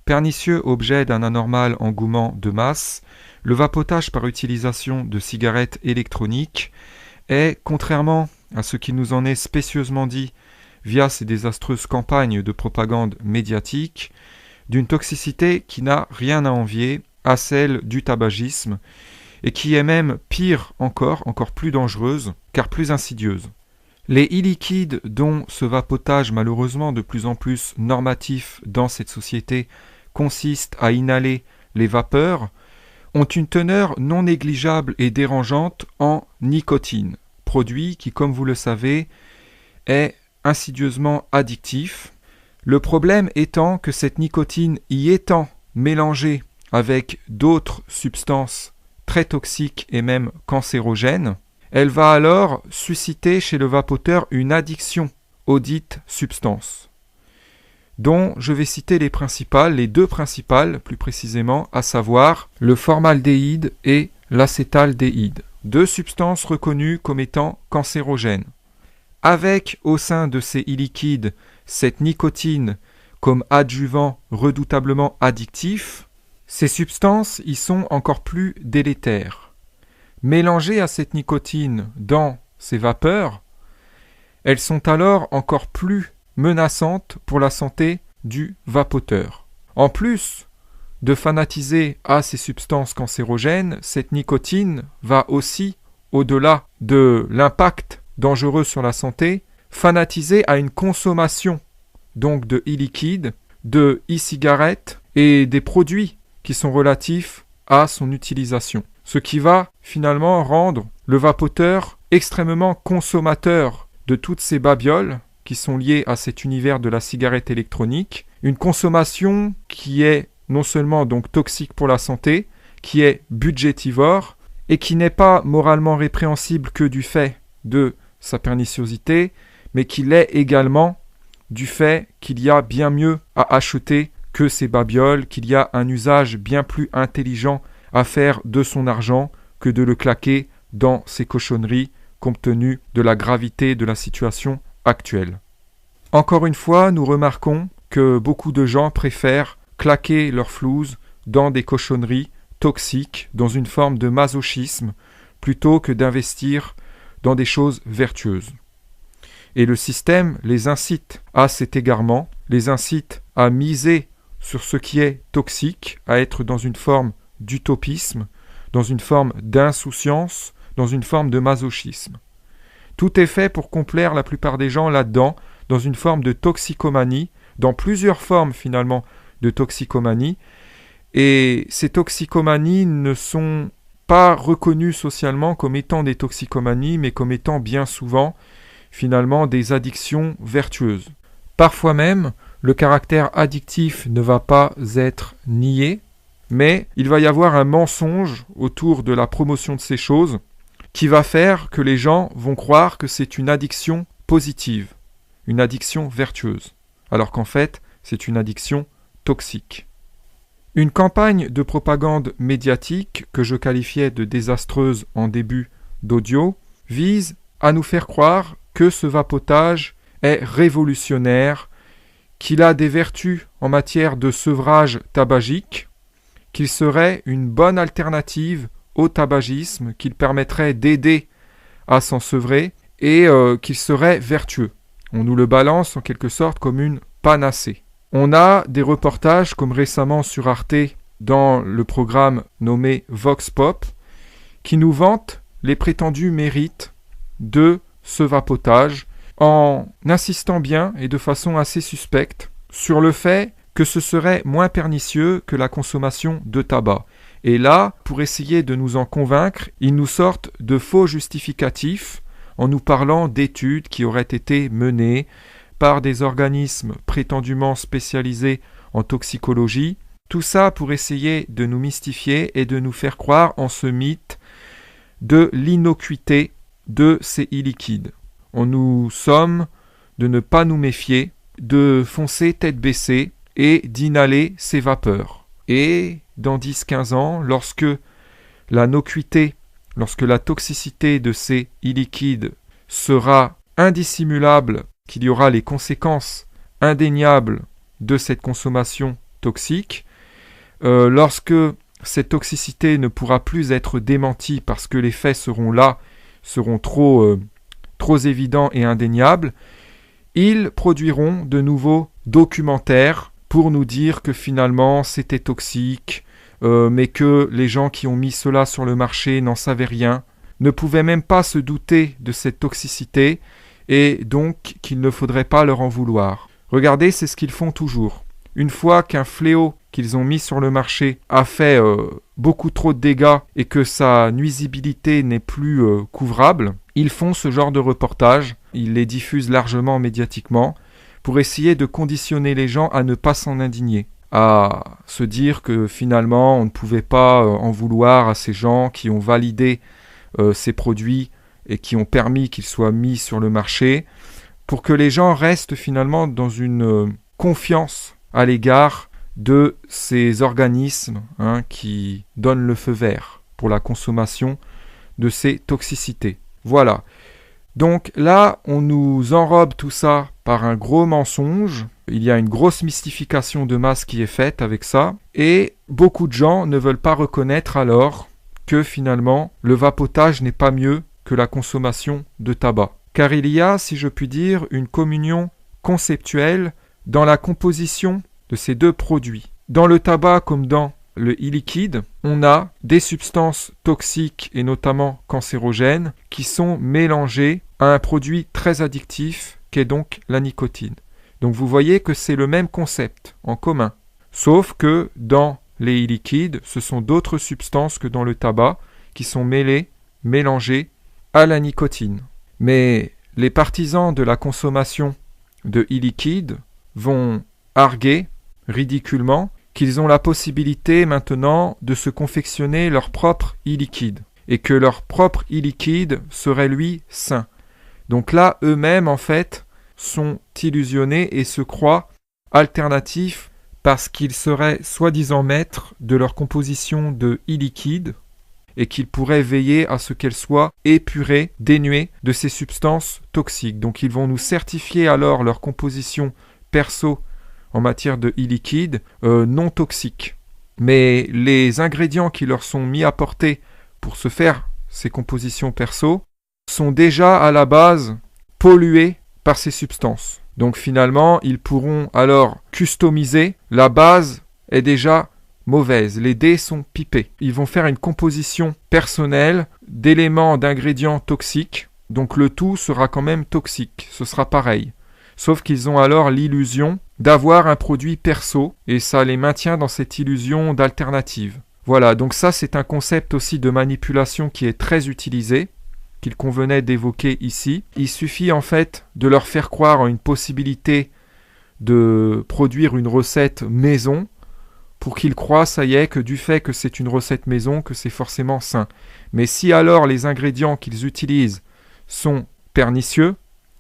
Pernicieux objet d'un anormal engouement de masse, le vapotage par utilisation de cigarettes électroniques est, contrairement à ce qui nous en est spécieusement dit via ces désastreuses campagnes de propagande médiatique, d'une toxicité qui n'a rien à envier à celle du tabagisme et qui est même pire encore plus dangereuse, car plus insidieuse. Les e-liquides dont ce vapotage malheureusement de plus en plus normatif dans cette société consiste à inhaler les vapeurs, ont une teneur non négligeable et dérangeante en nicotine, produit qui, comme vous le savez, est insidieusement addictif. Le problème étant que cette nicotine y étant mélangée avec d'autres substances très toxiques et même cancérogènes, elle va alors susciter chez le vapoteur une addiction aux dites substances, dont je vais citer les deux principales plus précisément, à savoir le formaldéhyde et l'acétaldéhyde, deux substances reconnues comme étant cancérogènes. Avec au sein de ces e-liquides cette nicotine comme adjuvant redoutablement addictif, ces substances y sont encore plus délétères. Mélangées à cette nicotine dans ces vapeurs, elles sont alors encore plus menaçantes pour la santé du vapoteur. En plus de fanatiser à ces substances cancérogènes, cette nicotine va aussi, au-delà de l'impact dangereux sur la santé, fanatiser à une consommation donc de e-liquide, de e-cigarettes et des produits qui sont relatifs à son utilisation. Ce qui va finalement rendre le vapoteur extrêmement consommateur de toutes ces babioles qui sont liées à cet univers de la cigarette électronique, une consommation qui est non seulement donc toxique pour la santé, qui est budgétivore et qui n'est pas moralement répréhensible que du fait de sa perniciosité, mais qui l'est également du fait qu'il y a bien mieux à acheter que ces babioles, qu'il y a un usage bien plus intelligent à faire de son argent que de le claquer dans ces cochonneries compte tenu de la gravité de la situation actuelle. Encore une fois, nous remarquons que beaucoup de gens préfèrent claquer leur flouze dans des cochonneries toxiques, dans une forme de masochisme, plutôt que d'investir dans des choses vertueuses. Et le système les incite à cet égarement, les incite à miser sur ce qui est toxique, à être dans une forme d'utopisme, dans une forme d'insouciance, dans une forme de masochisme. Tout est fait pour complaire la plupart des gens là-dedans, dans une forme de toxicomanie, dans plusieurs formes finalement de toxicomanie, et ces toxicomanies ne sont pas reconnues socialement comme étant des toxicomanies, mais comme étant bien souvent finalement des addictions vertueuses. Parfois même, le caractère addictif ne va pas être nié, mais il va y avoir un mensonge autour de la promotion de ces choses qui va faire que les gens vont croire que c'est une addiction positive, une addiction vertueuse, alors qu'en fait, c'est une addiction toxique. Une campagne de propagande médiatique, que je qualifiais de désastreuse en début d'audio, vise à nous faire croire que ce vapotage est révolutionnaire, qu'il a des vertus en matière de sevrage tabagique, qu'il serait une bonne alternative au tabagisme, qu'il permettrait d'aider à s'en sevrer et qu'il serait vertueux. On nous le balance en quelque sorte comme une panacée. On a des reportages comme récemment sur Arte dans le programme nommé Vox Pop qui nous vantent les prétendus mérites de ce vapotage en insistant bien et de façon assez suspecte sur le fait que ce serait moins pernicieux que la consommation de tabac. Et là, pour essayer de nous en convaincre, ils nous sortent de faux justificatifs en nous parlant d'études qui auraient été menées par des organismes prétendument spécialisés en toxicologie. Tout ça pour essayer de nous mystifier et de nous faire croire en ce mythe de l'innocuité de ces e-liquides. On nous somme de ne pas nous méfier, de foncer tête baissée et d'inhaler ces vapeurs. Et dans 10-15 ans, lorsque la noccuité, lorsque la toxicité de ces e-liquides sera indissimulable, qu'il y aura les conséquences indéniables de cette consommation toxique. Lorsque cette toxicité ne pourra plus être démentie parce que les faits seront trop évidents et indéniables, ils produiront de nouveaux documentaires pour nous dire que finalement c'était toxique, mais que les gens qui ont mis cela sur le marché n'en savaient rien, ne pouvaient même pas se douter de cette toxicité, et donc qu'il ne faudrait pas leur en vouloir. Regardez, c'est ce qu'ils font toujours. Une fois qu'un fléau qu'ils ont mis sur le marché a fait beaucoup trop de dégâts et que sa nuisibilité n'est plus couvrable, ils font ce genre de reportages, ils les diffusent largement médiatiquement pour essayer de conditionner les gens à ne pas s'en indigner, à se dire que finalement on ne pouvait pas en vouloir à ces gens qui ont validé ces produits et qui ont permis qu'ils soient mis sur le marché, pour que les gens restent finalement dans une confiance à l'égard de ces organismes qui donnent le feu vert pour la consommation de ces toxicités. Voilà. Donc là, on nous enrobe tout ça par un gros mensonge. Il y a une grosse mystification de masse qui est faite avec ça. Et beaucoup de gens ne veulent pas reconnaître alors que finalement, le vapotage n'est pas mieux que la consommation de tabac. Car il y a, si je puis dire, une communion conceptuelle dans la composition de ces deux produits. Dans le tabac comme dans le e-liquide, on a des substances toxiques et notamment cancérogènes qui sont mélangées à un produit très addictif qu'est donc la nicotine. Donc vous voyez que c'est le même concept en commun, sauf que dans les e-liquides, ce sont d'autres substances que dans le tabac qui sont mélangées à la nicotine. Mais les partisans de la consommation de e-liquide vont arguer ridiculement qu'ils ont la possibilité maintenant de se confectionner leur propre e-liquide et que leur propre e-liquide serait lui sain. Donc là, eux-mêmes en fait sont illusionnés et se croient alternatifs parce qu'ils seraient soi-disant maîtres de leur composition de e-liquide et qu'ils pourraient veiller à ce qu'elle soit épurée, dénuée de ces substances toxiques. Donc ils vont nous certifier alors leur composition perso en matière de e-liquide non toxique. Mais les ingrédients qui leur sont mis à portée pour se faire ces compositions perso sont déjà à la base pollués par ces substances. Donc finalement, ils pourront alors customiser. La base est déjà mauvaise. Les dés sont pipés. Ils vont faire une composition personnelle d'éléments, d'ingrédients toxiques. Donc le tout sera quand même toxique. Ce sera pareil. Sauf qu'ils ont alors l'illusion d'avoir un produit perso et ça les maintient dans cette illusion d'alternative. Voilà, donc ça c'est un concept aussi de manipulation qui est très utilisé, qu'il convenait d'évoquer ici. Il suffit en fait de leur faire croire en une possibilité de produire une recette maison pour qu'ils croient, ça y est, que du fait que c'est une recette maison, que c'est forcément sain. Mais si alors les ingrédients qu'ils utilisent sont pernicieux,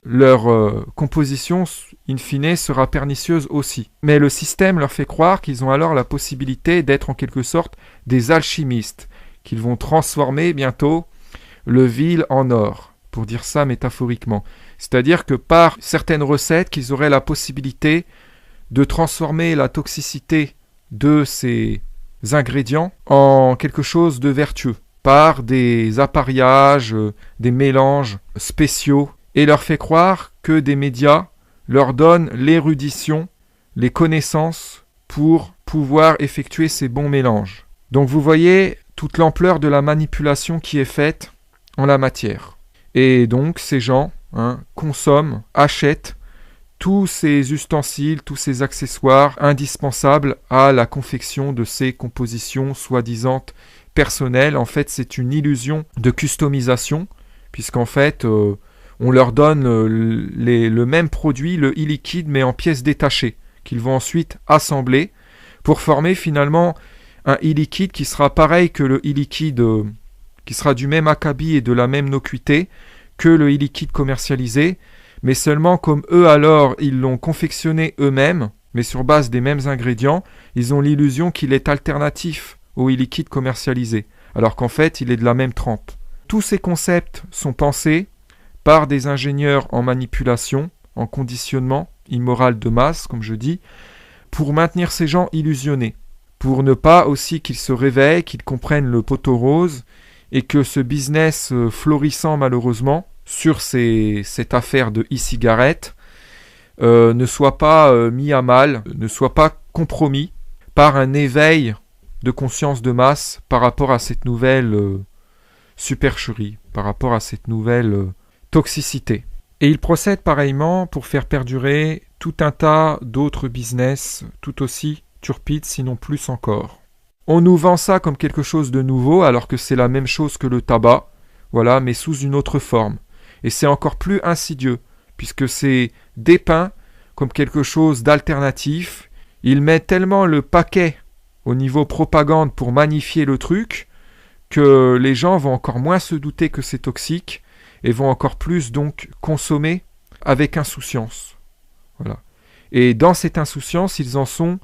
leur composition, in fine, sera pernicieuse aussi. Mais le système leur fait croire qu'ils ont alors la possibilité d'être en quelque sorte des alchimistes, qu'ils vont transformer bientôt le vil en or, pour dire ça métaphoriquement. C'est-à-dire que par certaines recettes, qu'ils auraient la possibilité de transformer la toxicité de ces ingrédients en quelque chose de vertueux, par des appareillages, des mélanges spéciaux, et leur fait croire que des médias leur donnent l'érudition, les connaissances pour pouvoir effectuer ces bons mélanges. Donc vous voyez toute l'ampleur de la manipulation qui est faite en la matière. Et donc ces gens consomment, achètent tous ces ustensiles, tous ces accessoires indispensables à la confection de ces compositions soi-disant personnelles. En fait, c'est une illusion de customisation, puisqu'en fait, on leur donne le même produit, le e-liquide, mais en pièces détachées, qu'ils vont ensuite assembler pour former finalement un e-liquide qui sera pareil que le e-liquide, qui sera du même acabit et de la même nocuité que le e-liquide commercialisé, mais seulement comme eux alors, ils l'ont confectionné eux-mêmes, mais sur base des mêmes ingrédients, ils ont l'illusion qu'il est alternatif au e-liquide commercialisé, alors qu'en fait, il est de la même trempe. Tous ces concepts sont pensés par des ingénieurs en manipulation, en conditionnement immoral de masse, comme je dis, pour maintenir ces gens illusionnés, pour ne pas aussi qu'ils se réveillent, qu'ils comprennent le poteau rose, et que ce business florissant malheureusement sur cette affaire de e-cigarette ne soit pas mis à mal, ne soit pas compromis par un éveil de conscience de masse par rapport à cette nouvelle supercherie, par rapport à cette nouvelle toxicité. Et il procède pareillement pour faire perdurer tout un tas d'autres business tout aussi turpides, sinon plus encore. On nous vend ça comme quelque chose de nouveau, alors que c'est la même chose que le tabac, voilà, mais sous une autre forme. Et c'est encore plus insidieux, puisque c'est dépeint comme quelque chose d'alternatif. Il met tellement le paquet au niveau propagande pour magnifier le truc, que les gens vont encore moins se douter que c'est toxique, et vont encore plus donc consommer avec insouciance. Voilà. Et dans cette insouciance, ils en sont,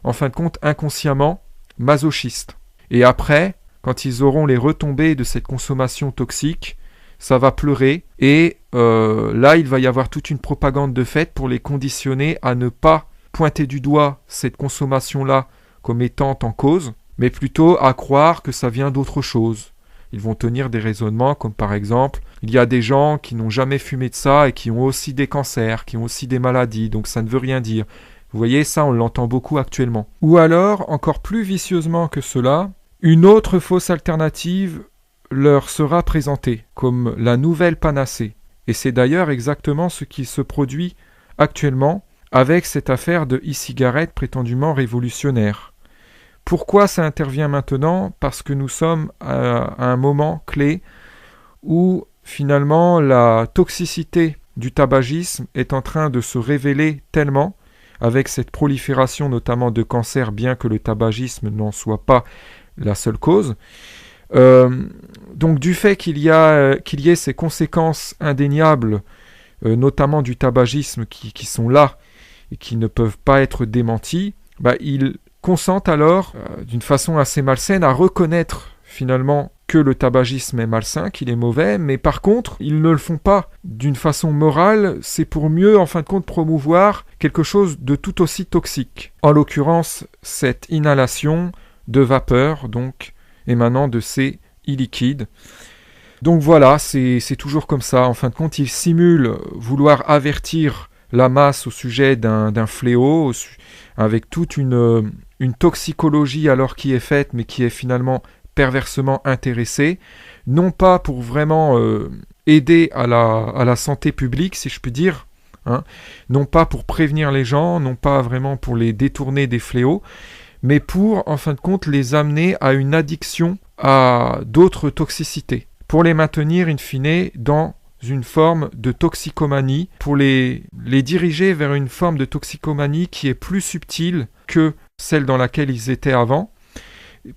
en fin de compte, inconsciemment masochistes. Et après, quand ils auront les retombées de cette consommation toxique, ça va pleurer, et là, il va y avoir toute une propagande de fait pour les conditionner à ne pas pointer du doigt cette consommation-là comme étant en cause, mais plutôt à croire que ça vient d'autre chose. Ils vont tenir des raisonnements comme par exemple, il y a des gens qui n'ont jamais fumé de ça et qui ont aussi des cancers, qui ont aussi des maladies, donc ça ne veut rien dire. Vous voyez, ça on l'entend beaucoup actuellement. Ou alors, encore plus vicieusement que cela, une autre fausse alternative leur sera présentée comme la nouvelle panacée. Et c'est d'ailleurs exactement ce qui se produit actuellement avec cette affaire de e-cigarette prétendument révolutionnaire. Pourquoi ça intervient maintenant ? Parce que nous sommes à un moment clé où finalement la toxicité du tabagisme est en train de se révéler tellement, avec cette prolifération notamment de cancers, bien que le tabagisme n'en soit pas la seule cause. Donc du fait qu'il y ait ces conséquences indéniables, notamment du tabagisme qui sont là et qui ne peuvent pas être démenties, il consentent alors, d'une façon assez malsaine, à reconnaître finalement que le tabagisme est malsain, qu'il est mauvais, mais par contre, ils ne le font pas d'une façon morale, c'est pour mieux, en fin de compte, promouvoir quelque chose de tout aussi toxique. En l'occurrence, cette inhalation de vapeur, donc, émanant de ces e-liquides. Donc voilà, c'est toujours comme ça. En fin de compte, ils simulent vouloir avertir la masse au sujet d'un fléau, avec toute une toxicologie alors qui est faite, mais qui est finalement perversement intéressée, non pas pour vraiment aider à la santé publique, si je puis dire, hein, non pas pour prévenir les gens, non pas vraiment pour les détourner des fléaux, mais pour, en fin de compte, les amener à une addiction à d'autres toxicités, pour les maintenir, in fine, dans une forme de toxicomanie, pour les diriger vers une forme de toxicomanie qui est plus subtile que celle dans laquelle ils étaient avant,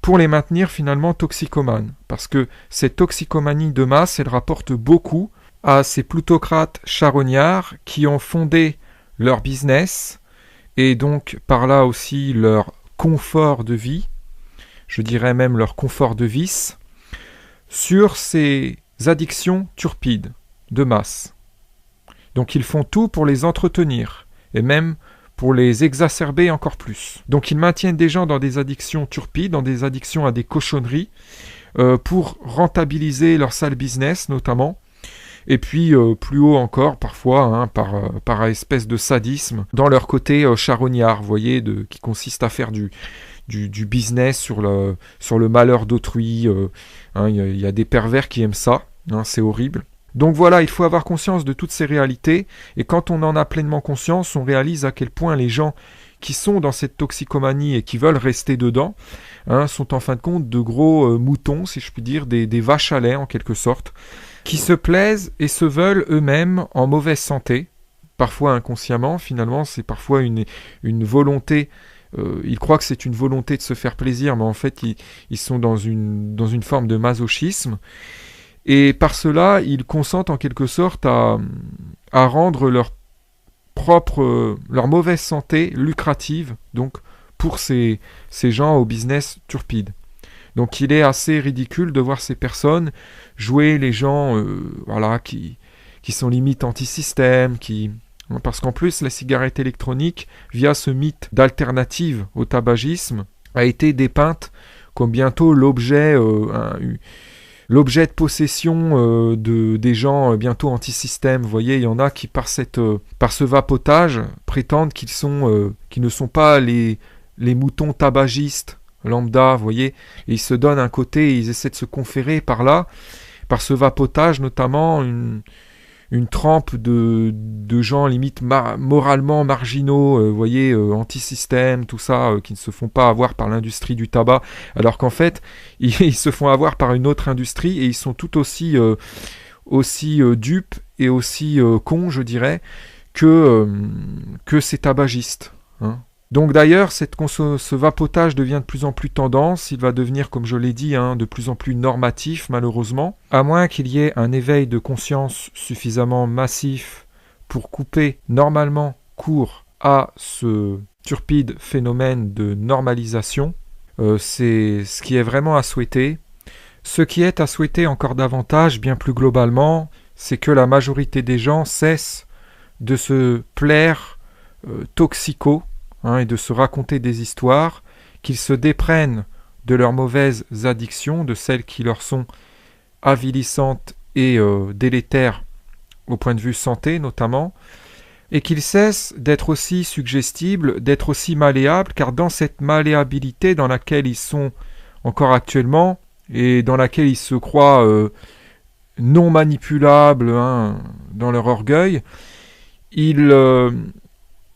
pour les maintenir finalement toxicomanes. Parce que cette toxicomanie de masse, elle rapporte beaucoup à ces plutocrates charognards qui ont fondé leur business, et donc par là aussi leur confort de vie, je dirais même leur confort de vice, sur ces addictions turpides de masse. Donc ils font tout pour les entretenir, et même pour les exacerber encore plus. Donc ils maintiennent des gens dans des addictions turpides, dans des addictions à des cochonneries, pour rentabiliser leur sale business notamment, et puis plus haut encore parfois, hein, par espèce de sadisme, dans leur côté charognard, vous voyez, qui consiste à faire du business sur le malheur d'autrui. Hein, y a des pervers qui aiment ça, hein, c'est horrible. Donc voilà, il faut avoir conscience de toutes ces réalités, et quand on en a pleinement conscience, on réalise à quel point les gens qui sont dans cette toxicomanie et qui veulent rester dedans, hein, sont en fin de compte de gros moutons, si je puis dire, des vaches à lait en quelque sorte, qui se plaisent et se veulent eux-mêmes en mauvaise santé, parfois inconsciemment, finalement c'est parfois une volonté, ils croient que c'est une volonté de se faire plaisir, mais en fait ils sont dans une forme de masochisme, et par cela ils consentent en quelque sorte à rendre leur mauvaise santé lucrative, donc pour ces gens au business turpide. Donc il est assez ridicule de voir ces personnes jouer les gens qui sont limite anti-système, qui Parce qu'en plus, la cigarette électronique, via ce mythe d'alternative au tabagisme, a été dépeinte comme bientôt l'objet de possession des gens bientôt anti-système. Vous voyez, il y en a qui, par ce vapotage, prétendent qu'ils ne sont pas les moutons tabagistes lambda, vous voyez. Et ils se donnent un côté, ils essaient de se conférer par ce vapotage notamment, une trempe de gens limite moralement marginaux, vous voyez, anti-système, tout ça, qui ne se font pas avoir par l'industrie du tabac, alors qu'en fait, ils se font avoir par une autre industrie et ils sont tout aussi dupes et aussi cons, je dirais, que ces tabagistes. Hein. Donc d'ailleurs, ce vapotage devient de plus en plus tendance, il va devenir, comme je l'ai dit, de plus en plus normatif malheureusement, à moins qu'il y ait un éveil de conscience suffisamment massif pour couper normalement court à ce turpide phénomène de normalisation. C'est ce qui est vraiment à souhaiter. Ce qui est à souhaiter encore davantage, bien plus globalement, c'est que la majorité des gens cessent de se plaire toxico, et de se raconter des histoires, qu'ils se déprennent de leurs mauvaises addictions, de celles qui leur sont avilissantes et délétères au point de vue santé notamment, et qu'ils cessent d'être aussi suggestibles, d'être aussi malléables, car dans cette malléabilité dans laquelle ils sont encore actuellement, et dans laquelle ils se croient non manipulables dans leur orgueil,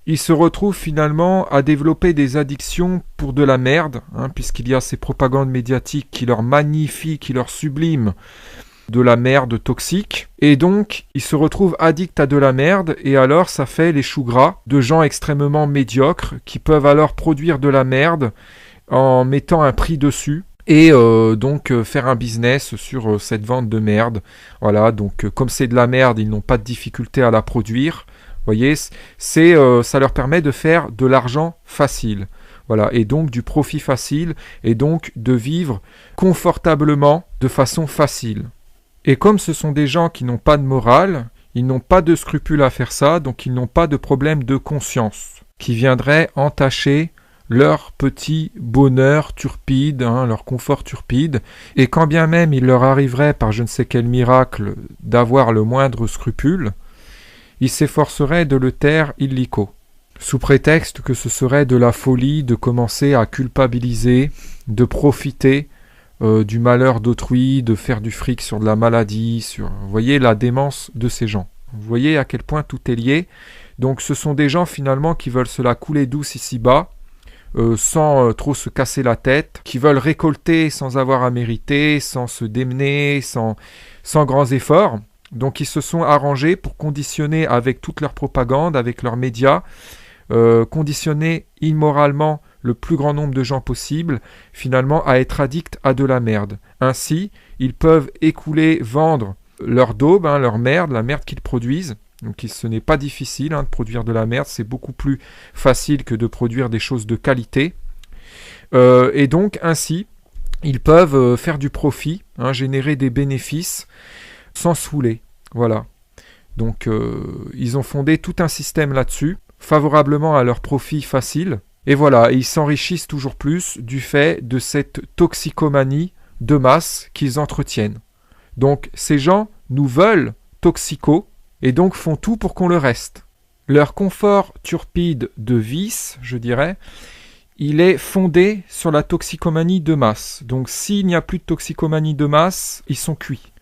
ils se retrouvent finalement à développer des addictions pour de la merde, puisqu'il y a ces propagandes médiatiques qui leur magnifient, qui leur subliment de la merde toxique. Et donc, ils se retrouvent addicts à de la merde, et alors ça fait les choux gras de gens extrêmement médiocres qui peuvent alors produire de la merde en mettant un prix dessus. Et donc faire un business sur cette vente de merde. Voilà, donc comme c'est de la merde, ils n'ont pas de difficulté à la produire. Vous voyez, ça leur permet de faire de l'argent facile. Voilà, et donc du profit facile, et donc de vivre confortablement de façon facile. Et comme ce sont des gens qui n'ont pas de morale, ils n'ont pas de scrupules à faire ça, donc ils n'ont pas de problème de conscience qui viendrait entacher leur petit bonheur turpide, leur confort turpide, et quand bien même il leur arriverait par je ne sais quel miracle d'avoir le moindre scrupule, ils s'efforceraient de le taire illico, sous prétexte que ce serait de la folie de commencer à culpabiliser, de profiter du malheur d'autrui, de faire du fric sur de la maladie, vous voyez la démence de ces gens. Vous voyez à quel point tout est lié. Donc ce sont des gens finalement qui veulent se la couler douce ici-bas, sans trop se casser la tête, qui veulent récolter sans avoir à mériter, sans se démener, sans grands efforts. Donc ils se sont arrangés pour conditionner avec toute leur propagande, avec leurs médias, conditionner immoralement le plus grand nombre de gens possible, finalement à être addicts à de la merde. Ainsi, ils peuvent vendre leur daube, leur merde, la merde qu'ils produisent. Donc ce n'est pas difficile de produire de la merde, c'est beaucoup plus facile que de produire des choses de qualité. Et donc ainsi, ils peuvent faire du profit, générer des bénéfices, sans se fouler. Voilà. Donc ils ont fondé tout un système là-dessus, favorablement à leur profit facile. Et voilà, ils s'enrichissent toujours plus du fait de cette toxicomanie de masse qu'ils entretiennent. Donc ces gens nous veulent toxico et donc font tout pour qu'on le reste. Leur confort turpide de vice, je dirais, il est fondé sur la toxicomanie de masse. Donc s'il n'y a plus de toxicomanie de masse, ils sont cuits.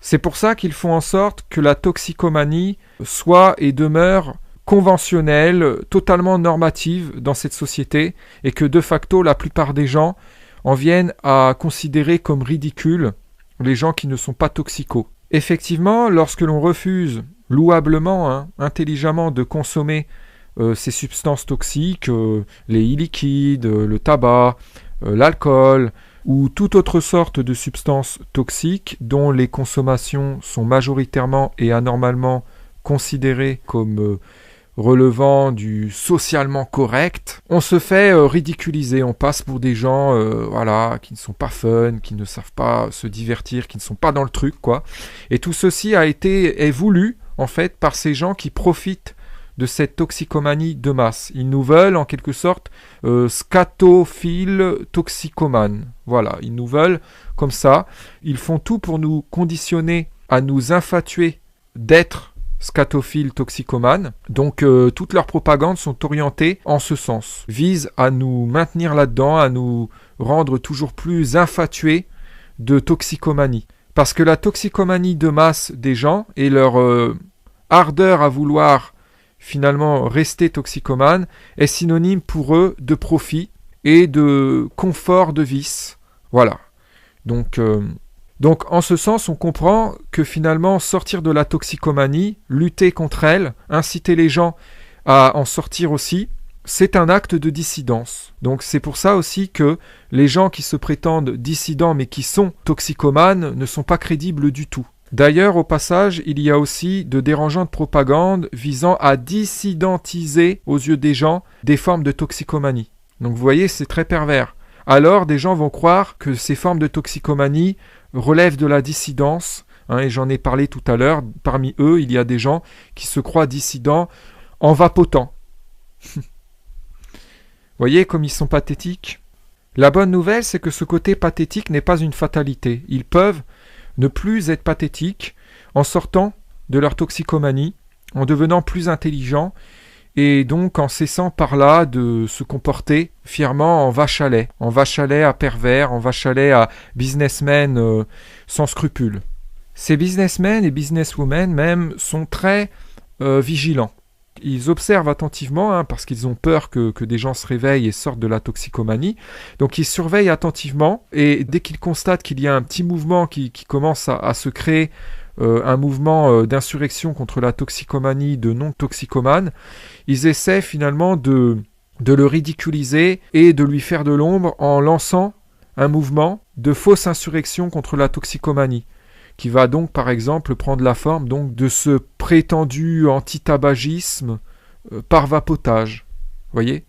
C'est pour ça qu'ils font en sorte que la toxicomanie soit et demeure conventionnelle, totalement normative dans cette société, et que de facto la plupart des gens en viennent à considérer comme ridicules les gens qui ne sont pas toxicos. Effectivement, lorsque l'on refuse louablement, intelligemment de consommer ces substances toxiques, les e-liquides, le tabac, l'alcool, ou toute autre sorte de substances toxiques dont les consommations sont majoritairement et anormalement considérées comme relevant du socialement correct, on se fait ridiculiser, on passe pour des gens qui ne sont pas fun, qui ne savent pas se divertir, qui ne sont pas dans le truc, quoi. Et tout ceci est voulu, en fait, par ces gens qui profitent de cette toxicomanie de masse. Ils nous veulent en quelque sorte scatophiles toxicomanes. Voilà, ils nous veulent comme ça. Ils font tout pour nous conditionner à nous infatuer d'être scatophiles toxicomanes. Donc toutes leurs propagandes sont orientées en ce sens, visent à nous maintenir là-dedans, à nous rendre toujours plus infatués de toxicomanie. Parce que la toxicomanie de masse des gens et leur ardeur à vouloir finalement rester toxicomanes est synonyme pour eux de profit et de confort de vice. Voilà. Donc en ce sens, on comprend que finalement sortir de la toxicomanie, lutter contre elle, inciter les gens à en sortir aussi, c'est un acte de dissidence. Donc c'est pour ça aussi que les gens qui se prétendent dissidents mais qui sont toxicomanes ne sont pas crédibles du tout. D'ailleurs, au passage, il y a aussi de dérangeantes propagandes visant à dissidentiser aux yeux des gens des formes de toxicomanie. Donc vous voyez, c'est très pervers. Alors des gens vont croire que ces formes de toxicomanie relèvent de la dissidence, et j'en ai parlé tout à l'heure. Parmi eux, il y a des gens qui se croient dissidents en vapotant. Voyez comme ils sont pathétiques. La bonne nouvelle, c'est que ce côté pathétique n'est pas une fatalité. Ils peuvent ne plus être pathétiques en sortant de leur toxicomanie, en devenant plus intelligents et donc en cessant par là de se comporter fièrement en vache à lait à pervers, en vache à lait à businessmen sans scrupules. Ces businessmen et businesswomen même sont très vigilants. Ils observent attentivement, parce qu'ils ont peur que des gens se réveillent et sortent de la toxicomanie. Donc ils surveillent attentivement et dès qu'ils constatent qu'il y a un petit mouvement qui commence à se créer, un mouvement d'insurrection contre la toxicomanie de non-toxicomanes, ils essaient finalement de le ridiculiser et de lui faire de l'ombre en lançant un mouvement de fausse insurrection contre la toxicomanie, qui va donc par exemple prendre la forme donc de ce prétendu anti-tabagisme par vapotage. Voyez ?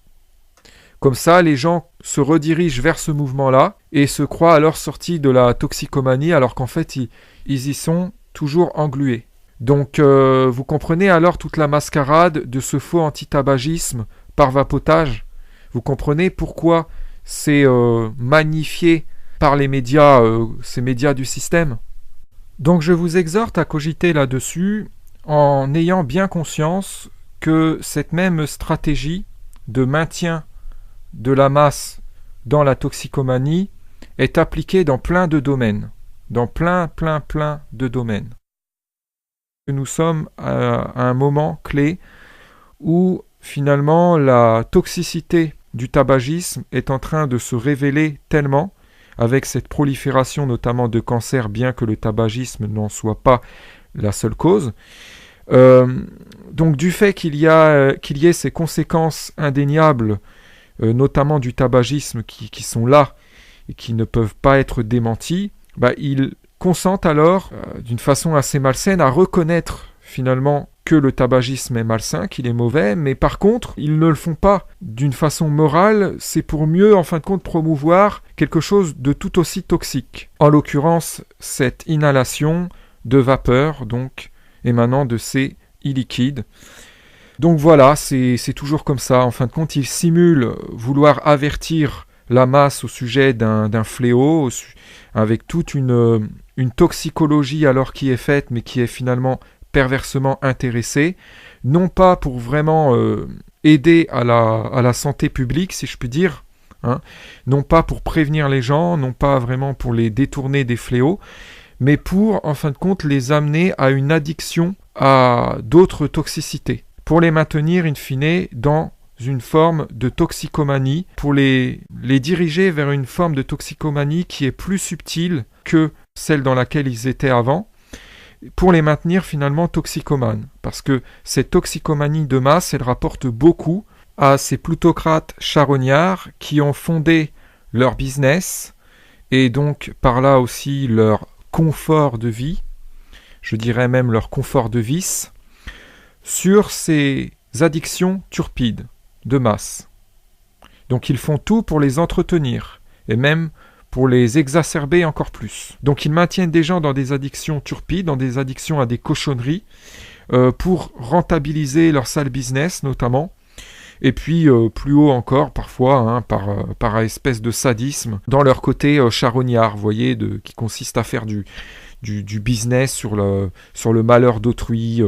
Comme ça, les gens se redirigent vers ce mouvement-là et se croient alors sortis de la toxicomanie alors qu'en fait ils y sont toujours englués. Donc vous comprenez alors toute la mascarade de ce faux anti-tabagisme par vapotage. Vous comprenez pourquoi c'est magnifié par les médias, ces médias du système. Donc je vous exhorte à cogiter là-dessus en ayant bien conscience que cette même stratégie de maintien de la masse dans la toxicomanie est appliquée dans plein de domaines, dans plein de domaines. Nous sommes à un moment clé où finalement la toxicité du tabagisme est en train de se révéler tellement, avec cette prolifération notamment de cancers, bien que le tabagisme n'en soit pas la seule cause. Donc du fait qu'il y ait ces conséquences indéniables, notamment du tabagisme qui sont là et qui ne peuvent pas être démenties, ils consentent alors, d'une façon assez malsaine, à reconnaître finalement que le tabagisme est malsain, qu'il est mauvais, mais par contre, ils ne le font pas d'une façon morale, c'est pour mieux, en fin de compte, promouvoir quelque chose de tout aussi toxique. En l'occurrence, cette inhalation de vapeur, donc, émanant de ces e-liquides. Donc voilà, c'est toujours comme ça. En fin de compte, ils simulent vouloir avertir la masse au sujet d'un fléau, avec toute une toxicologie alors qui est faite, mais qui est finalement perversement intéressée, non pas pour vraiment aider à la santé publique, si je puis dire, non pas pour prévenir les gens, non pas vraiment pour les détourner des fléaux, mais pour, en fin de compte, les amener à une addiction à d'autres toxicités, pour les maintenir, in fine, dans une forme de toxicomanie, pour les diriger vers une forme de toxicomanie qui est plus subtile que celle dans laquelle ils étaient avant, pour les maintenir finalement toxicomanes. Parce que cette toxicomanie de masse, elle rapporte beaucoup à ces plutocrates charognards qui ont fondé leur business et donc par là aussi leur confort de vie, je dirais même leur confort de vice, sur ces addictions turpides de masse. Donc ils font tout pour les entretenir et même pour les exacerber encore plus. Donc ils maintiennent des gens dans des addictions turpides, dans des addictions à des cochonneries, pour rentabiliser leur sale business notamment. Et puis plus haut encore parfois, hein, par espèce de sadisme, dans leur côté charognard, vous voyez, qui consiste à faire du business sur le malheur d'autrui.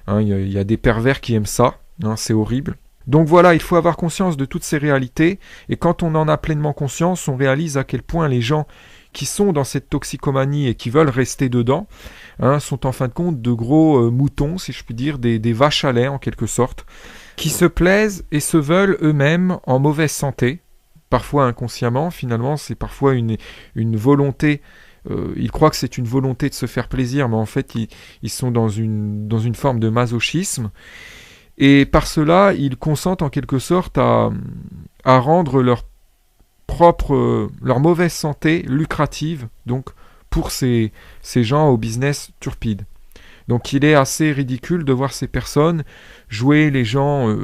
Hein, y a des pervers qui aiment ça, hein, c'est horrible. Donc voilà, il faut avoir conscience de toutes ces réalités, et quand on en a pleinement conscience, on réalise à quel point les gens qui sont dans cette toxicomanie et qui veulent rester dedans, hein, sont en fin de compte de gros moutons, si je puis dire, des vaches à lait en quelque sorte, qui se plaisent et se veulent eux-mêmes en mauvaise santé, parfois inconsciemment, finalement c'est parfois une volonté, ils croient que c'est une volonté de se faire plaisir, mais en fait ils sont dans une forme de masochisme, et par cela ils consentent en quelque sorte à rendre leur mauvaise santé lucrative, donc pour ces gens au business turpide. Donc il est assez ridicule de voir ces personnes jouer les gens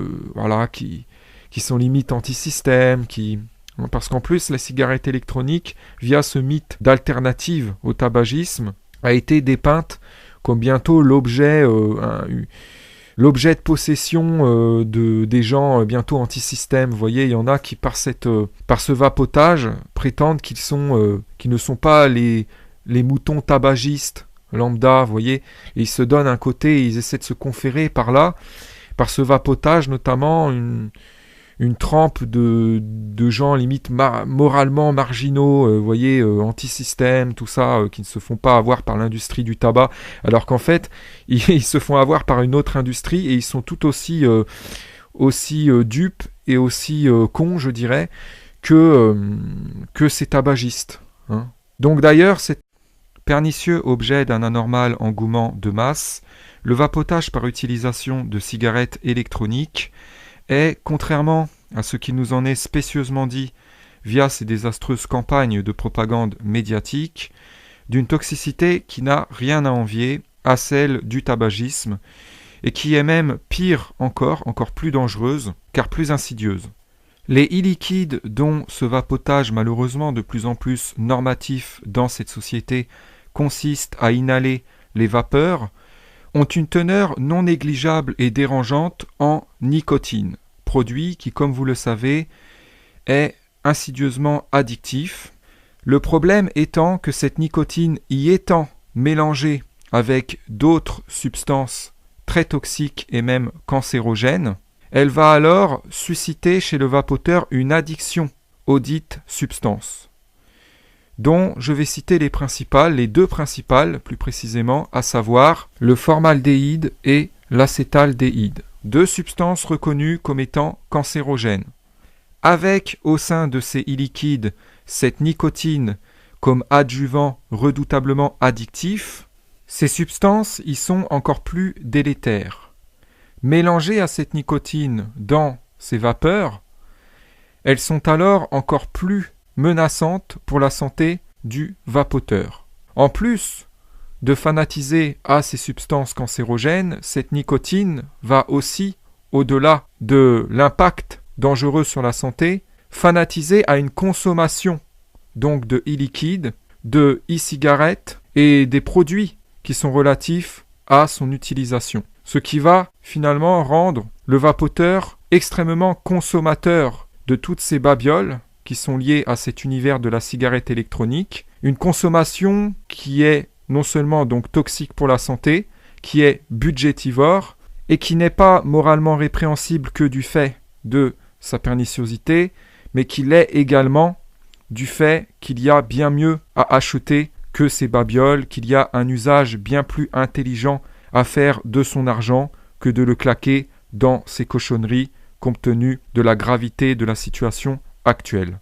qui sont limite anti-système, parce qu'en plus la cigarette électronique, via ce mythe d'alternative au tabagisme, a été dépeinte comme bientôt l'objet de possession des gens bientôt anti-système. Vous voyez, il y en a qui par ce vapotage prétendent qu'ils ne sont pas les moutons tabagistes lambda, vous voyez, et ils se donnent un côté, ils essaient de se conférer par ce vapotage notamment, une trempe de gens limite moralement marginaux, vous voyez, anti-système, tout ça, qui ne se font pas avoir par l'industrie du tabac, alors qu'en fait, ils se font avoir par une autre industrie, et ils sont tout aussi dupes et aussi cons, je dirais, que ces tabagistes. Hein. Donc d'ailleurs, cette pernicieux objet d'un anormal engouement de masse, le vapotage par utilisation de cigarettes électroniques est, contrairement à ce qui nous en est spécieusement dit via ces désastreuses campagnes de propagande médiatique, d'une toxicité qui n'a rien à envier à celle du tabagisme, et qui est même pire encore plus dangereuse, car plus insidieuse. Les e-liquides dont ce vapotage malheureusement de plus en plus normatif dans cette société consiste à inhaler les vapeurs, ont une teneur non négligeable et dérangeante en nicotine, produit qui, comme vous le savez, est insidieusement addictif. Le problème étant que cette nicotine y étant mélangée avec d'autres substances très toxiques et même cancérogènes, elle va alors susciter chez le vapoteur une addiction aux dites substances, dont je vais citer les deux principales plus précisément, à savoir le formaldéhyde et l'acétaldéhyde, deux substances reconnues comme étant cancérogènes. Avec au sein de ces e-liquides cette nicotine comme adjuvant redoutablement addictif, ces substances y sont encore plus délétères. Mélangées à cette nicotine dans ces vapeurs, elles sont alors encore plus menaçante pour la santé du vapoteur. En plus de fanatiser à ces substances cancérogènes, cette nicotine va aussi, au-delà de l'impact dangereux sur la santé, fanatiser à une consommation donc de e-liquide, de e-cigarettes et des produits qui sont relatifs à son utilisation. Ce qui va finalement rendre le vapoteur extrêmement consommateur de toutes ces babioles qui sont liées à cet univers de la cigarette électronique, une consommation qui est non seulement donc toxique pour la santé, qui est budgétivore et qui n'est pas moralement répréhensible que du fait de sa perniciosité, mais qui l'est également du fait qu'il y a bien mieux à acheter que ces babioles, qu'il y a un usage bien plus intelligent à faire de son argent que de le claquer dans ces cochonneries compte tenu de la gravité de la situation actuelle.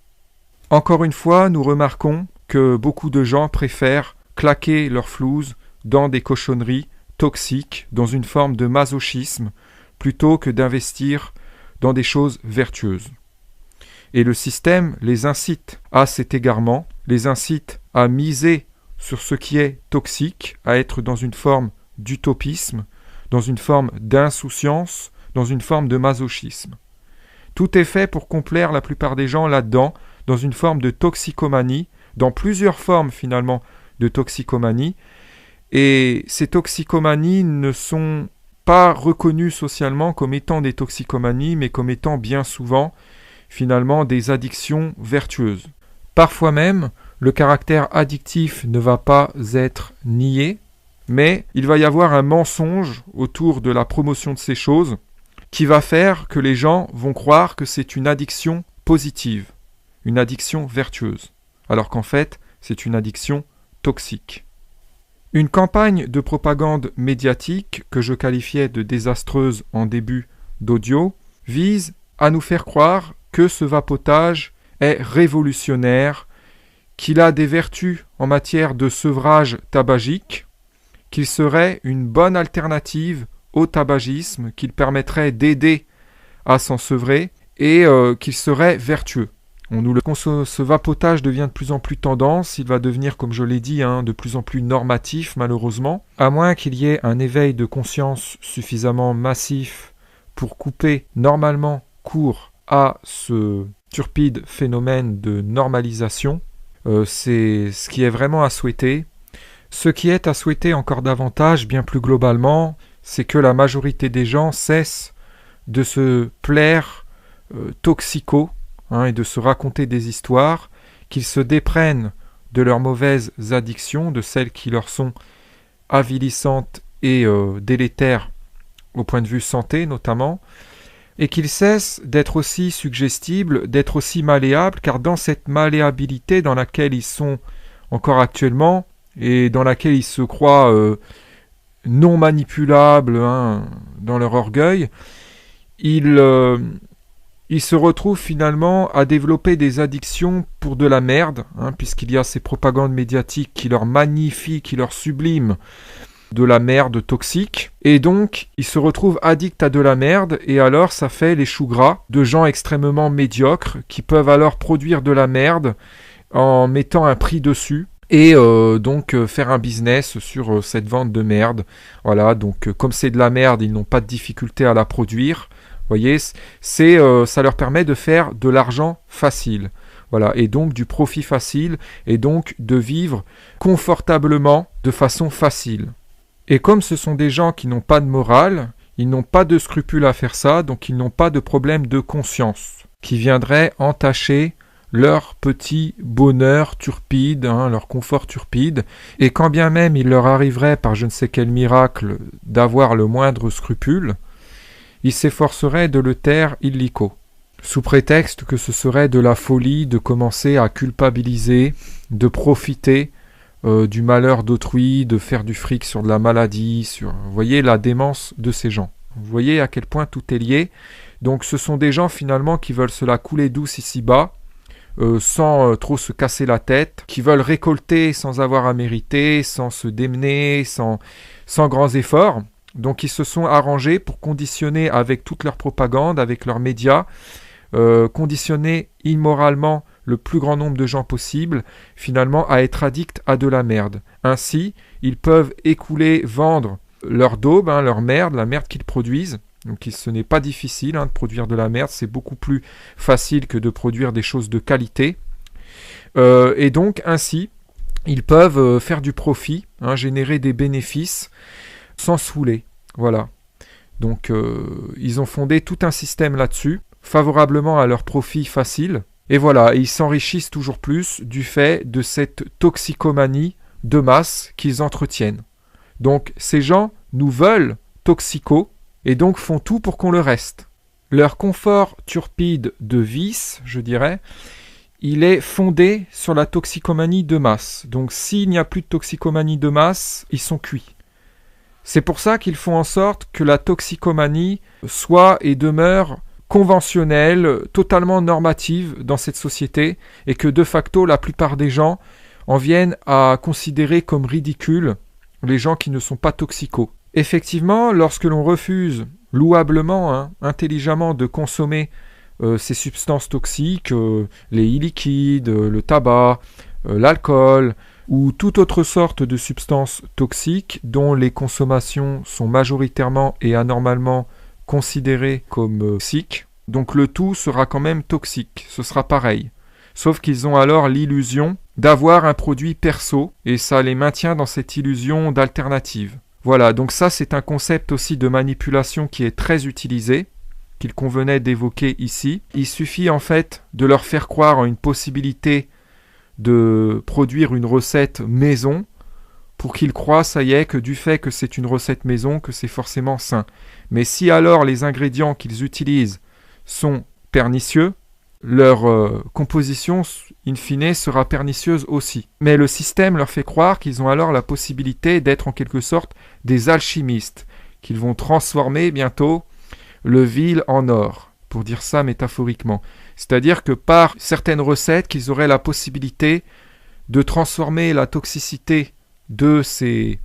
Encore une fois, nous remarquons que beaucoup de gens préfèrent claquer leur flouze dans des cochonneries toxiques, dans une forme de masochisme, plutôt que d'investir dans des choses vertueuses. Et le système les incite à cet égarement, les incite à miser sur ce qui est toxique, à être dans une forme d'utopisme, dans une forme d'insouciance, dans une forme de masochisme. Tout est fait pour complaire la plupart des gens là-dedans, dans une forme de toxicomanie, dans plusieurs formes finalement de toxicomanie. Et ces toxicomanies ne sont pas reconnues socialement comme étant des toxicomanies, mais comme étant bien souvent, finalement, des addictions vertueuses. Parfois même, le caractère addictif ne va pas être nié, mais il va y avoir un mensonge autour de la promotion de ces choses qui va faire que les gens vont croire que c'est une addiction positive, une addiction vertueuse, alors qu'en fait, c'est une addiction toxique. Une campagne de propagande médiatique, que je qualifiais de désastreuse en début d'audio, vise à nous faire croire que ce vapotage est révolutionnaire, qu'il a des vertus en matière de sevrage tabagique, qu'il serait une bonne alternative au tabagisme, qu'il permettrait d'aider à s'en sevrer et qu'il serait vertueux. Ce vapotage devient de plus en plus tendance, il va devenir, comme je l'ai dit, de plus en plus normatif malheureusement, à moins qu'il y ait un éveil de conscience suffisamment massif pour couper normalement court à ce turpide phénomène de normalisation. C'est ce qui est vraiment à souhaiter. Ce qui est à souhaiter encore davantage, bien plus globalement, c'est que la majorité des gens cessent de se plaire toxico et de se raconter des histoires, qu'ils se déprennent de leurs mauvaises addictions, de celles qui leur sont avilissantes et délétères au point de vue santé notamment, et qu'ils cessent d'être aussi suggestibles, d'être aussi malléables, car dans cette malléabilité dans laquelle ils sont encore actuellement, et dans laquelle ils se croient non manipulables dans leur orgueil, ils se retrouvent finalement à développer des addictions pour de la merde, puisqu'il y a ces propagandes médiatiques qui leur magnifient, qui leur subliment de la merde toxique, et donc ils se retrouvent addicts à de la merde, et alors ça fait les choux gras de gens extrêmement médiocres qui peuvent alors produire de la merde en mettant un prix dessus, et donc faire un business sur cette vente de merde. Voilà, donc comme c'est de la merde, ils n'ont pas de difficulté à la produire. Vous voyez, ça leur permet de faire de l'argent facile. Voilà, et donc du profit facile, et donc de vivre confortablement de façon facile. Et comme ce sont des gens qui n'ont pas de morale, ils n'ont pas de scrupules à faire ça, donc ils n'ont pas de problème de conscience qui viendrait entacher leur petit bonheur turpide, leur confort turpide, et quand bien même il leur arriverait par je ne sais quel miracle d'avoir le moindre scrupule, ils s'efforceraient de le taire illico, sous prétexte que ce serait de la folie de commencer à culpabiliser, de profiter du malheur d'autrui, de faire du fric sur de la maladie, vous voyez la démence de ces gens. Vous voyez à quel point tout est lié. Donc ce sont des gens finalement qui veulent se la couler douce ici-bas, sans trop se casser la tête, qui veulent récolter sans avoir à mériter, sans se démener, sans grands efforts. Donc ils se sont arrangés pour conditionner avec toute leur propagande, avec leurs médias, conditionner immoralement le plus grand nombre de gens possible, finalement, à être addicts à de la merde. Ainsi, ils peuvent vendre leur daube, leur merde, la merde qu'ils produisent. Donc ce n'est pas difficile de produire de la merde, c'est beaucoup plus facile que de produire des choses de qualité. Et donc ainsi, ils peuvent faire du profit, générer des bénéfices sans se fouler. Voilà. Donc ils ont fondé tout un système là-dessus, favorablement à leur profit facile. Et voilà, ils s'enrichissent toujours plus du fait de cette toxicomanie de masse qu'ils entretiennent. Donc ces gens nous veulent toxico et donc font tout pour qu'on le reste. Leur confort turpide de vice, je dirais, il est fondé sur la toxicomanie de masse. Donc s'il n'y a plus de toxicomanie de masse, ils sont cuits. C'est pour ça qu'ils font en sorte que la toxicomanie soit et demeure conventionnelle, totalement normative dans cette société, et que de facto la plupart des gens en viennent à considérer comme ridicules les gens qui ne sont pas toxicos. Effectivement, lorsque l'on refuse louablement, intelligemment de consommer ces substances toxiques, les e-liquides, le tabac, l'alcool, ou toute autre sorte de substances toxiques dont les consommations sont majoritairement et anormalement considérées comme toxiques, donc le tout sera quand même toxique, ce sera pareil. Sauf qu'ils ont alors l'illusion d'avoir un produit perso, et ça les maintient dans cette illusion d'alternative. Voilà, donc ça c'est un concept aussi de manipulation qui est très utilisé, qu'il convenait d'évoquer ici. Il suffit en fait de leur faire croire en une possibilité de produire une recette maison pour qu'ils croient, ça y est, que du fait que c'est une recette maison, que c'est forcément sain. Mais si alors les ingrédients qu'ils utilisent sont pernicieux, leur composition, in fine, sera pernicieuse aussi. Mais le système leur fait croire qu'ils ont alors la possibilité d'être en quelque sorte des alchimistes, qu'ils vont transformer bientôt le vil en or, pour dire ça métaphoriquement. C'est-à-dire que par certaines recettes, qu'ils auraient la possibilité de transformer la toxicité de ces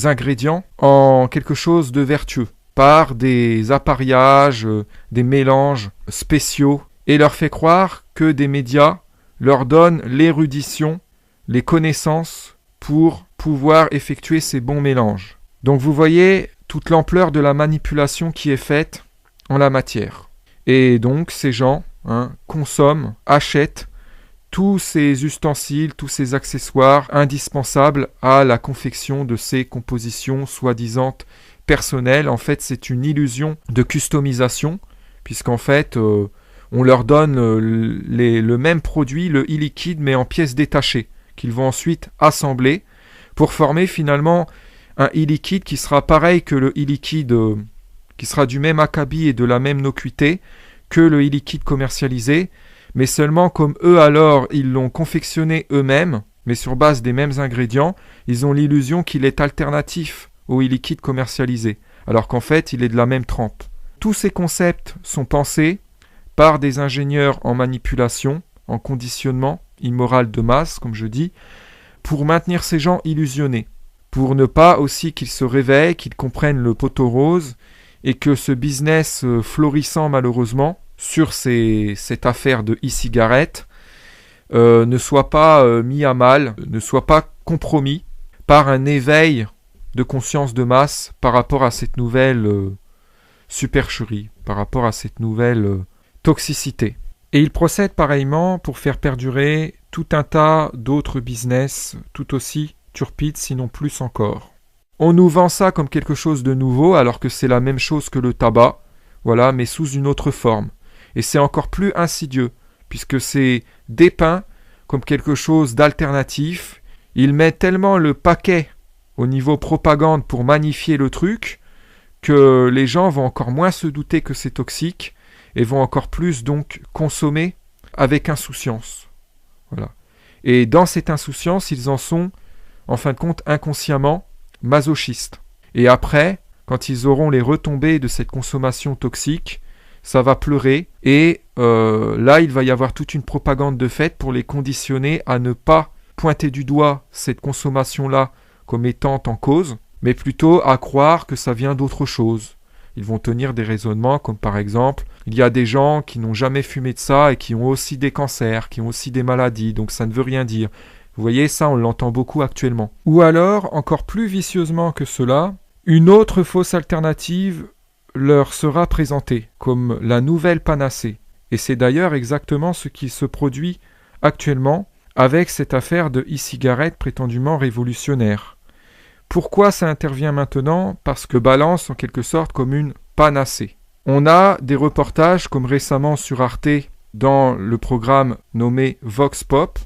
ingrédients en quelque chose de vertueux, par des appareillages, des mélanges spéciaux, et leur fait croire que des médias leur donnent l'érudition, les connaissances pour pouvoir effectuer ces bons mélanges. Donc vous voyez toute l'ampleur de la manipulation qui est faite en la matière. Et donc ces gens consomment, achètent tous ces ustensiles, tous ces accessoires indispensables à la confection de ces compositions soi-disant personnelles. En fait, c'est une illusion de customisation, puisqu'en fait, on leur donne le même produit, le e-liquide, mais en pièces détachées, qu'ils vont ensuite assembler pour former finalement un e-liquide qui sera pareil que le e-liquide, qui sera du même acabit et de la même nocuité que le e-liquide commercialisé, mais seulement comme eux alors, ils l'ont confectionné eux-mêmes, mais sur base des mêmes ingrédients, ils ont l'illusion qu'il est alternatif au e-liquide commercialisé, alors qu'en fait, il est de la même trempe. Tous ces concepts sont pensés par des ingénieurs en manipulation, en conditionnement immoral de masse, comme je dis, pour maintenir ces gens illusionnés, pour ne pas aussi qu'ils se réveillent, qu'ils comprennent le poteau rose, et que ce business florissant malheureusement sur cette affaire de e-cigarette ne soit pas mis à mal, ne soit pas compromis par un éveil de conscience de masse par rapport à cette nouvelle supercherie, par rapport à cette nouvelle toxicité. Et il procède pareillement pour faire perdurer tout un tas d'autres business tout aussi turpides, sinon plus encore. On nous vend ça comme quelque chose de nouveau, alors que c'est la même chose que le tabac, voilà, mais sous une autre forme. Et c'est encore plus insidieux, puisque c'est dépeint comme quelque chose d'alternatif. Il met tellement le paquet au niveau propagande pour magnifier le truc, que les gens vont encore moins se douter que c'est toxique, et vont encore plus donc consommer avec insouciance. Voilà. Et dans cette insouciance, ils en sont, en fin de compte, inconsciemment, masochistes. Et après, quand ils auront les retombées de cette consommation toxique, ça va pleurer, et là, il va y avoir toute une propagande de fait pour les conditionner à ne pas pointer du doigt cette consommation-là comme étant en cause, mais plutôt à croire que ça vient d'autre chose. Ils vont tenir des raisonnements comme par exemple, il y a des gens qui n'ont jamais fumé de ça et qui ont aussi des cancers, qui ont aussi des maladies, donc ça ne veut rien dire. Vous voyez, ça on l'entend beaucoup actuellement. Ou alors, encore plus vicieusement que cela, une autre fausse alternative leur sera présentée comme la nouvelle panacée. Et c'est d'ailleurs exactement ce qui se produit actuellement avec cette affaire de e-cigarette prétendument révolutionnaire. Pourquoi ça intervient maintenant ? Parce que balance en quelque sorte comme une panacée. On a des reportages comme récemment sur Arte dans le programme nommé Vox Pop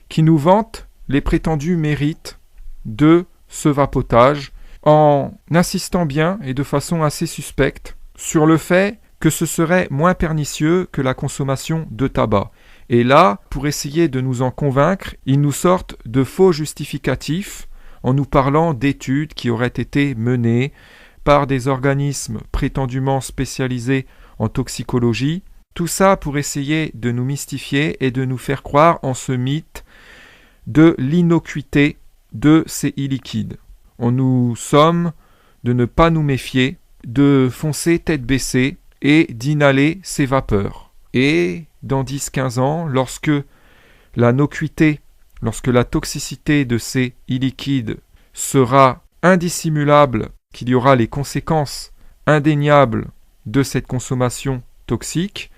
qui nous vantent les prétendus mérites de ce vapotage en insistant bien et de façon assez suspecte sur le fait que ce serait moins pernicieux que la consommation de tabac. Et là, pour essayer de nous en convaincre, ils nous sortent de faux justificatifs en nous parlant d'études qui auraient été menées par des organismes prétendument spécialisés en toxicologie. Tout ça pour essayer de nous mystifier et de nous faire croire en ce mythe de l'innocuité de ces e-liquides. On nous somme de ne pas nous méfier, de foncer tête baissée et d'inhaler ces vapeurs. Et dans 10-15 ans, lorsque la nocuité, lorsque la toxicité de ces e-liquides sera indissimulable, qu'il y aura les conséquences indéniables de cette consommation toxique,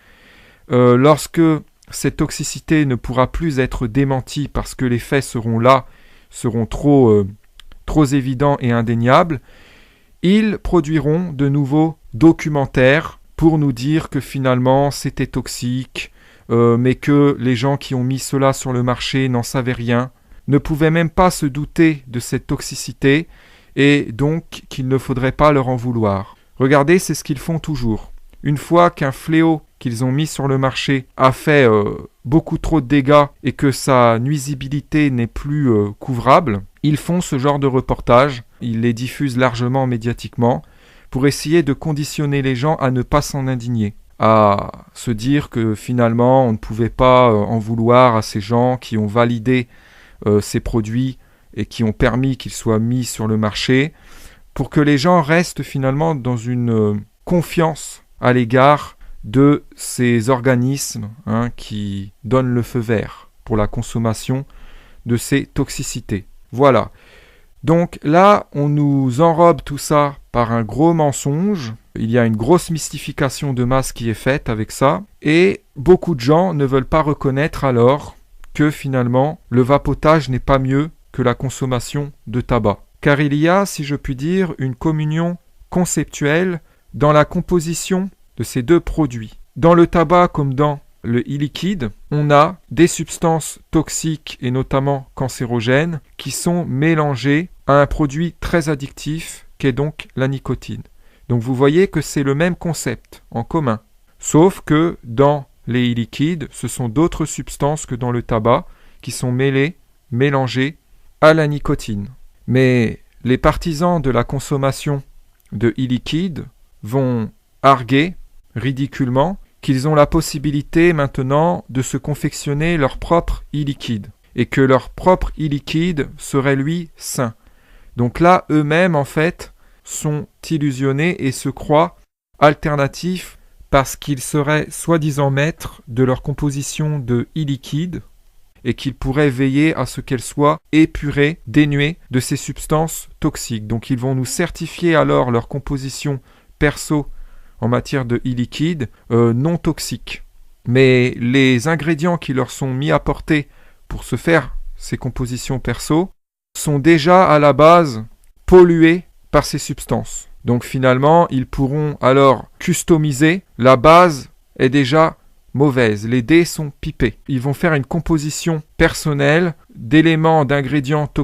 lorsque cette toxicité ne pourra plus être démentie parce que les faits seront là, seront trop évidents et indéniables, ils produiront de nouveaux documentaires pour nous dire que finalement c'était toxique, mais que les gens qui ont mis cela sur le marché n'en savaient rien, ne pouvaient même pas se douter de cette toxicité, et donc qu'il ne faudrait pas leur en vouloir. Regardez, c'est ce qu'ils font toujours. Une fois qu'un fléau qu'ils ont mis sur le marché a fait beaucoup trop de dégâts et que sa nuisibilité n'est plus couvrable, ils font ce genre de reportages, ils les diffusent largement médiatiquement pour essayer de conditionner les gens à ne pas s'en indigner, à se dire que finalement on ne pouvait pas en vouloir à ces gens qui ont validé ces produits et qui ont permis qu'ils soient mis sur le marché, pour que les gens restent finalement dans une confiance à l'égard de ces organismes qui donnent le feu vert pour la consommation de ces toxicités. Voilà. Donc là, on nous enrobe tout ça par un gros mensonge. Il y a une grosse mystification de masse qui est faite avec ça. Et beaucoup de gens ne veulent pas reconnaître alors que finalement, le vapotage n'est pas mieux que la consommation de tabac. Car il y a, si je puis dire, une communion conceptuelle dans la composition de ces deux produits. Dans le tabac comme dans le e-liquide, on a des substances toxiques et notamment cancérogènes qui sont mélangées à un produit très addictif qu'est donc la nicotine. Donc vous voyez que c'est le même concept en commun. Sauf que dans les e-liquides, ce sont d'autres substances que dans le tabac qui sont mélangées à la nicotine. Mais les partisans de la consommation de e-liquide vont arguer ridiculement qu'ils ont la possibilité maintenant de se confectionner leur propre e-liquide et que leur propre e-liquide serait lui sain. Donc là, eux-mêmes en fait sont illusionnés et se croient alternatifs parce qu'ils seraient soi-disant maîtres de leur composition de e-liquide et qu'ils pourraient veiller à ce qu'elle soit épurée, dénuée de ces substances toxiques. Donc ils vont nous certifier alors leur composition perso en matière de e-liquide non toxique. Mais les ingrédients qui leur sont mis à portée pour se faire ces compositions perso sont déjà à la base pollués par ces substances. Donc finalement, ils pourront alors customiser. La base est déjà mauvaise. Les dés sont pipés. Ils vont faire une composition personnelle d'éléments, d'ingrédients toxiques